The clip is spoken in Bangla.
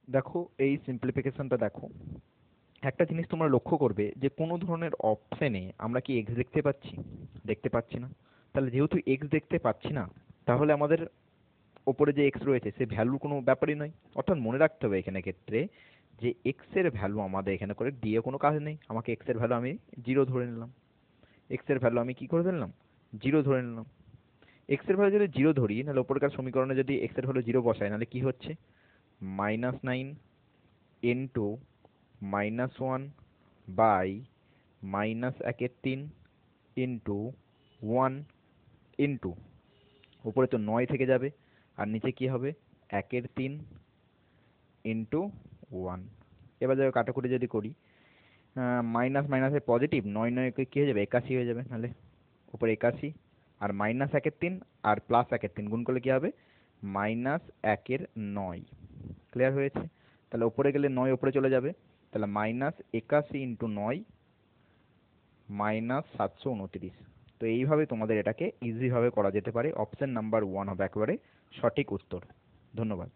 দেখো এই সিম্পলিফিকেশনটা দেখো, একটা জিনিস তোমরা লক্ষ্য করবে যে কোনো ধরনের অপশনে আমরা কি এক্স দেখতে পাচ্ছি? দেখতে পাচ্ছি না। তাহলে যেহেতু এক্স দেখতে পাচ্ছি না, তাহলে আমাদের ওপরে যে এক্স রয়েছে সে ভ্যালুর কোনো ব্যাপারই নয়। অর্থাৎ মনে রাখতে হবে এখানে ক্ষেত্রে যে এক্স এর ভ্যালু আমাদের এখানে করে দিয়ে কোনো কাজ নেই। আমাকে এক্স এর ভ্যালু আমি জিরো ধরে নিলাম। এক্স এর ভ্যালু আমি কি করে ফেললাম? জিরো ধরে নিলাম। এক্স এর ভ্যালু যদি জিরো ধরি, নাহলে ওপরকার সমীকরণে যদি এক্স এর ভ্যালু জিরো বসাই, নাহলে কি হচ্ছে? -9 ইন্টু -1 বাই -1/3 ইন্টু 1 ইন্টু, উপরে তো 9 থেকে যাবে, আর নিচে কি হবে? 1/3 ইন্টু 1। এবার দেখো কাটাকুটি যদি করি, মাইনাস মাইনাসে পজিটিভ, 9 9 কি হয়ে যাবে? 81 হয়ে যাবে। নাহলে উপরে 81 আর -1/3 আর +1/3 গুণ করলে কি হবে? -1/9। ক্লিয়ার হয়েছে? তাহলে উপরে গেলে 9 উপরে চলে যাবে, তাহলে -81 ইন্টু 9 -729। তো এইভাবে তোমাদের এটাকে ইজিভাবে করা যেতে পারে। অপশন নাম্বার 1 হবে একেবারে সঠিক উত্তর। ধন্যবাদ।